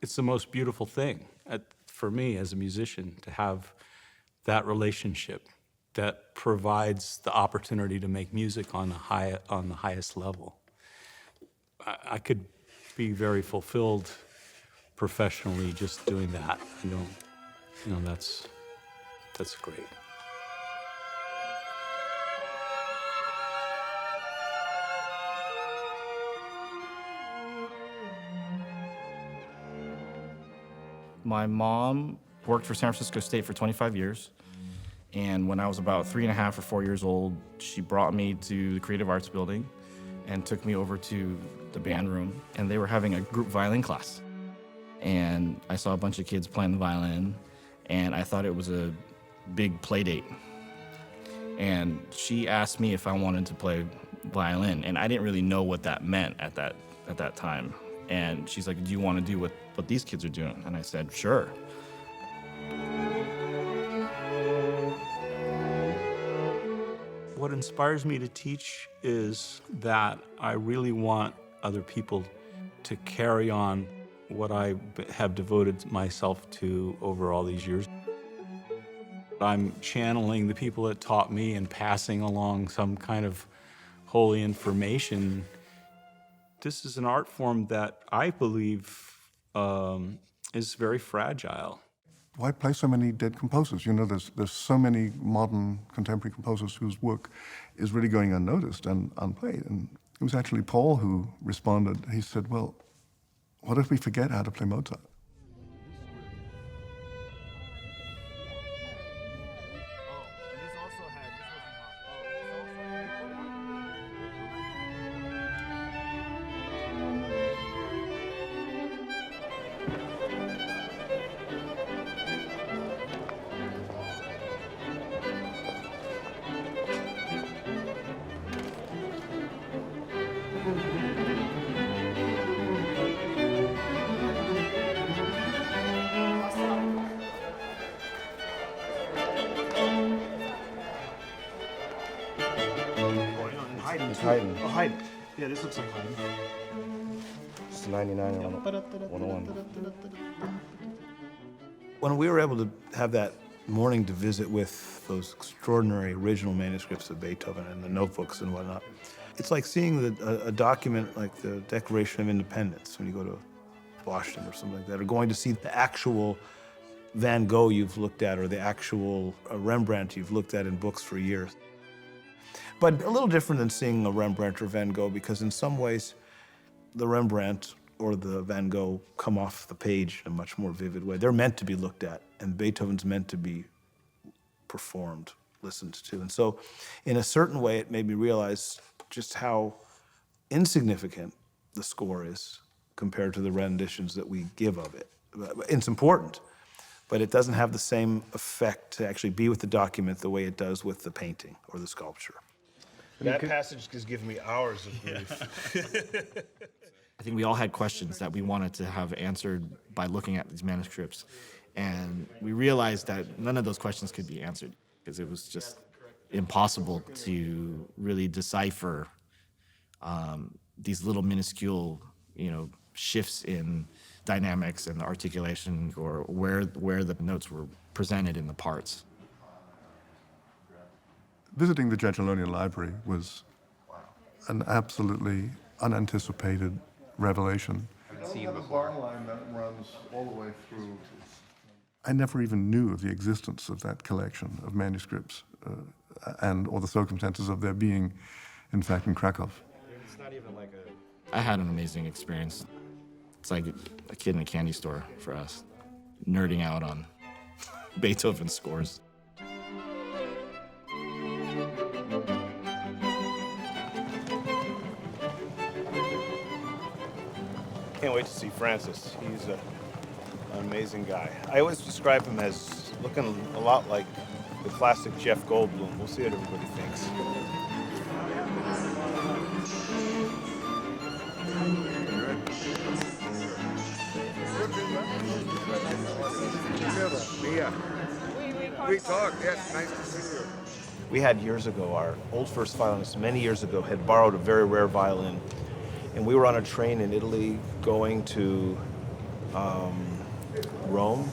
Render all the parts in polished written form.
it's the most beautiful thing for me as a musician to have that relationship that provides the opportunity to make music on the highest level. I could be very fulfilled professionally just doing that. That's great. My mom worked for San Francisco State for 25 years. And when I was about 3.5 or 4 years old, she brought me to the Creative Arts Building and took me over to the band room. And they were having a group violin class. And I saw a bunch of kids playing the violin, and I thought it was a big play date. And she asked me if I wanted to play violin, and I didn't really know what that meant at that time. And she's like, do you want to do what these kids are doing? And I said, sure. What inspires me to teach is that I really want other people to carry on what I have devoted myself to over all these years. I'm channeling the people that taught me and passing along some kind of holy information. This is an art form that I believe is very fragile. Why play so many dead composers? You know, there's so many modern contemporary composers whose work is really going unnoticed and unplayed. And it was actually Paul who responded. He said, well, what if we forget how to play Mozart? Haydn. Oh, Haydn. Yeah, this looks like Haydn. It's 99 and 101. When we were able to have that morning to visit with those extraordinary original manuscripts of Beethoven and the notebooks and whatnot, it's like seeing a document like the Declaration of Independence when you go to Washington or something like that, or going to see the actual Van Gogh you've looked at or the actual Rembrandt you've looked at in books for years. But a little different than seeing a Rembrandt or Van Gogh, because in some ways, the Rembrandt or the Van Gogh come off the page in a much more vivid way. They're meant to be looked at, and Beethoven's meant to be performed, listened to. And so, in a certain way, it made me realize just how insignificant the score is compared to the renditions that we give of it. It's important, but it doesn't have the same effect to actually be with the document the way it does with the painting or the sculpture. That passage has given me hours of grief. I think we all had questions that we wanted to have answered by looking at these manuscripts. And we realized that none of those questions could be answered because it was just impossible to really decipher these little minuscule, shifts in dynamics and articulation, or where the notes were presented in the parts. Visiting the Giannone Library was an absolutely unanticipated revelation. Seen before. Line that runs all the way through. I never even knew of the existence of that collection of manuscripts or the circumstances of their being, in fact, in Krakow. It's not even like I had an amazing experience. It's like a kid in a candy store for us, nerding out on Beethoven scores. Can't wait to see Francis. He's an amazing guy. I always describe him as looking a lot like the classic Jeff Goldblum. We'll see what everybody thinks. We talked, yes, nice to see you. We had years ago, our old first violinist, many years ago, had borrowed a very rare violin. And we were on a train in Italy going to Rome,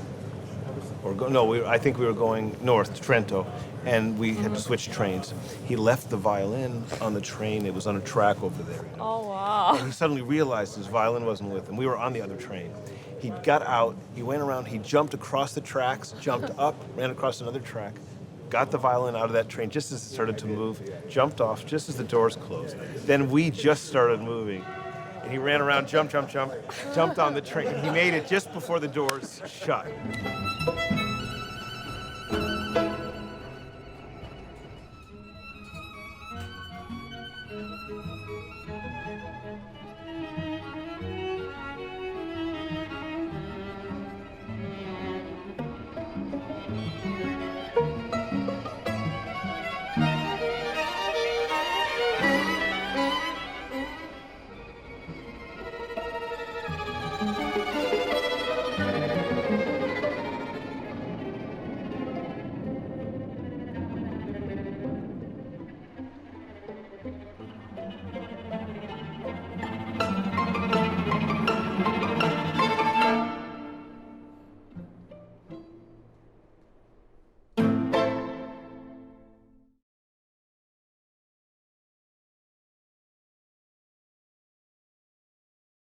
I think we were going north to Trento, and we had to switch trains. He left the violin on the train. It was on a track over there. Oh, wow. And he suddenly realized his violin wasn't with him. We were on the other train. He got out, he went around, he jumped across the tracks, jumped up, ran across another track, got the violin out of that train just as it started to move, jumped off just as the doors closed. Then we just started moving. And he ran around, jumped on the train. He made it just before the doors shut.